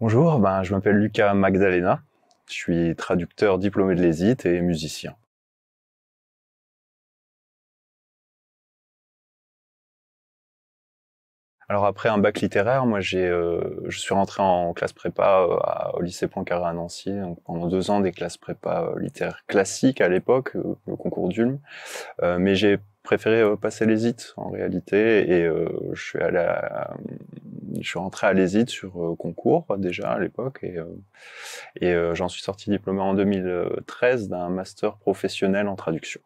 Bonjour, je m'appelle Lucas Magdalena, je suis traducteur diplômé de l'ESIT et musicien. Alors après un bac littéraire, moi je suis rentré en classe prépa au lycée Poincaré à Nancy, donc pendant 2 ans des classes prépa littéraires classiques à l'époque, le concours d'Ulm, mais j'ai préféré passer l'ESIT en réalité et je suis rentré à l'ESIT sur concours déjà à l'époque et j'en suis sorti diplômé en 2013 d'un master professionnel en traduction.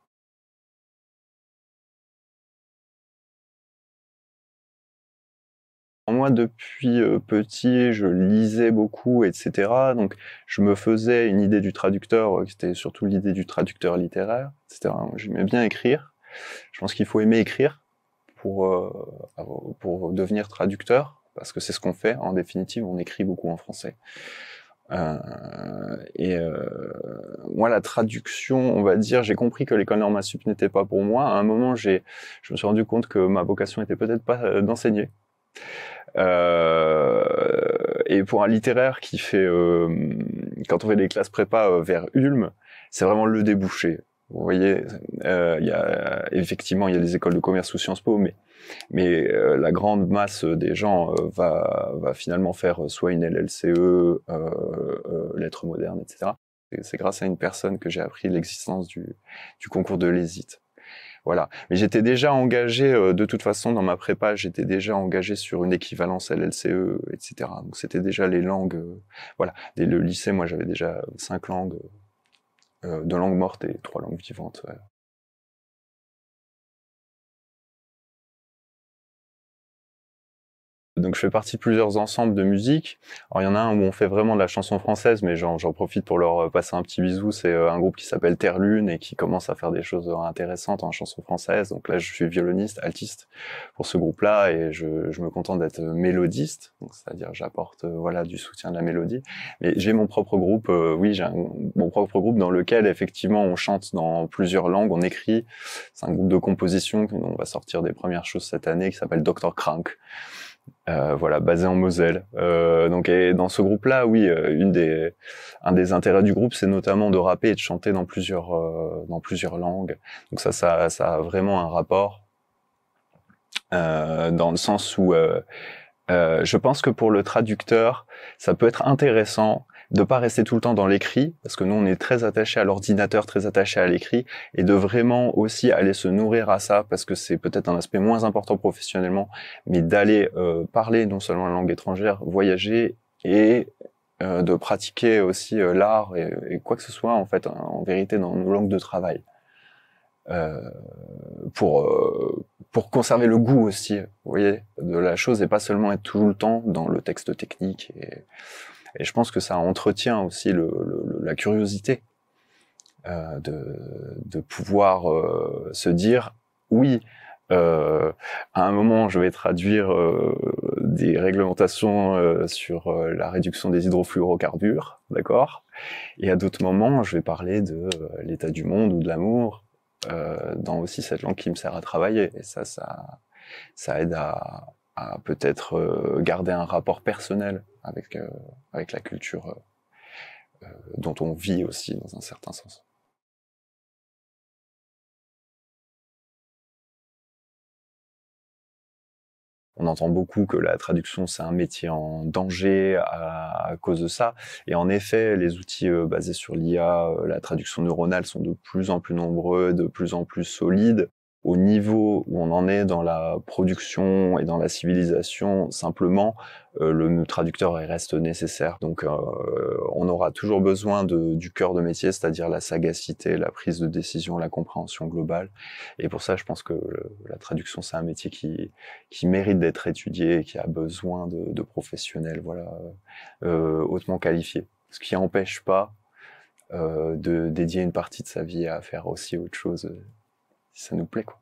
Moi, depuis petit, je lisais beaucoup, etc. Donc, je me faisais une idée du traducteur, qui était surtout l'idée du traducteur littéraire, etc. J'aimais bien écrire. Je pense qu'il faut aimer écrire pour, euh, pour devenir traducteur, parce que c'est ce qu'on fait. En définitive, on écrit beaucoup en français. Euh, Moi, la traduction, on va dire, j'ai compris que l'école normale sup n'était pas pour moi. À un moment, je me suis rendu compte que ma vocation était peut-être pas d'enseigner. Et pour un littéraire qui fait, quand on fait des classes prépa vers Ulm, c'est vraiment le débouché. Vous voyez, effectivement, il y a des écoles de commerce ou Sciences Po, mais la grande masse des gens va finalement faire soit une LLCE, lettres modernes, etc. C'est grâce à une personne que j'ai appris l'existence du concours de l'ESIT. Voilà. Mais j'étais déjà engagé, de toute façon, dans ma prépa, j'étais déjà engagé sur une équivalence LLCE, etc. Donc c'était déjà les langues, voilà. Dès le lycée, moi, j'avais déjà 5 langues, 2 langues mortes et 3 langues vivantes. Ouais. Donc je fais partie de plusieurs ensembles de musique. Alors il y en a un où on fait vraiment de la chanson française, mais j'en profite pour leur passer un petit bisou. C'est un groupe qui s'appelle Terre Lune et qui commence à faire des choses intéressantes en chanson française. Donc là je suis violoniste, altiste pour ce groupe-là et je me contente d'être mélodiste, donc c'est-à-dire j'apporte voilà du soutien de la mélodie. Mais j'ai mon propre groupe, oui mon propre groupe dans lequel effectivement on chante dans plusieurs langues, on écrit. C'est un groupe de composition, on va sortir des premières choses cette année qui s'appelle Dr. Crank. Voilà, basé en Moselle. Donc, et dans ce groupe-là, oui, un des intérêts du groupe, c'est notamment de rapper et de chanter dans plusieurs langues. Donc ça a vraiment un rapport dans le sens où je pense que pour le traducteur, ça peut être intéressant de pas rester tout le temps dans l'écrit, parce que nous on est très attaché à l'ordinateur, très attaché à l'écrit, et de vraiment aussi aller se nourrir à ça, parce que c'est peut-être un aspect moins important professionnellement, mais d'aller parler non seulement la langue étrangère, voyager et de pratiquer aussi l'art et quoi que ce soit en fait, en vérité dans nos langues de travail. Euh, pour conserver le goût aussi, vous voyez, de la chose et pas seulement être tout le temps dans le texte technique. Et je pense que ça entretient aussi la curiosité de pouvoir se dire oui. À un moment, je vais traduire des réglementations sur la réduction des hydrofluorocarbures, d'accord. Et à d'autres moments, je vais parler de l'état du monde ou de l'amour dans aussi cette langue qui me sert à travailler. Et ça aide à peut-être garder un rapport personnel avec la culture dont on vit aussi dans un certain sens. On entend beaucoup que la traduction, c'est un métier en danger à cause de ça. Et en effet, les outils basés sur l'IA, la traduction neuronale sont de plus en plus nombreux, de plus en plus solides. Au niveau où on en est dans la production et dans la civilisation, simplement, le traducteur il reste nécessaire. Donc, on aura toujours besoin du cœur de métier, c'est-à-dire la sagacité, la prise de décision, la compréhension globale. Et pour ça, je pense que la traduction, c'est un métier qui mérite d'être étudié et qui a besoin de professionnels voilà, hautement qualifiés. Ce qui n'empêche pas de dédier une partie de sa vie à faire aussi autre chose si ça nous plaît, quoi.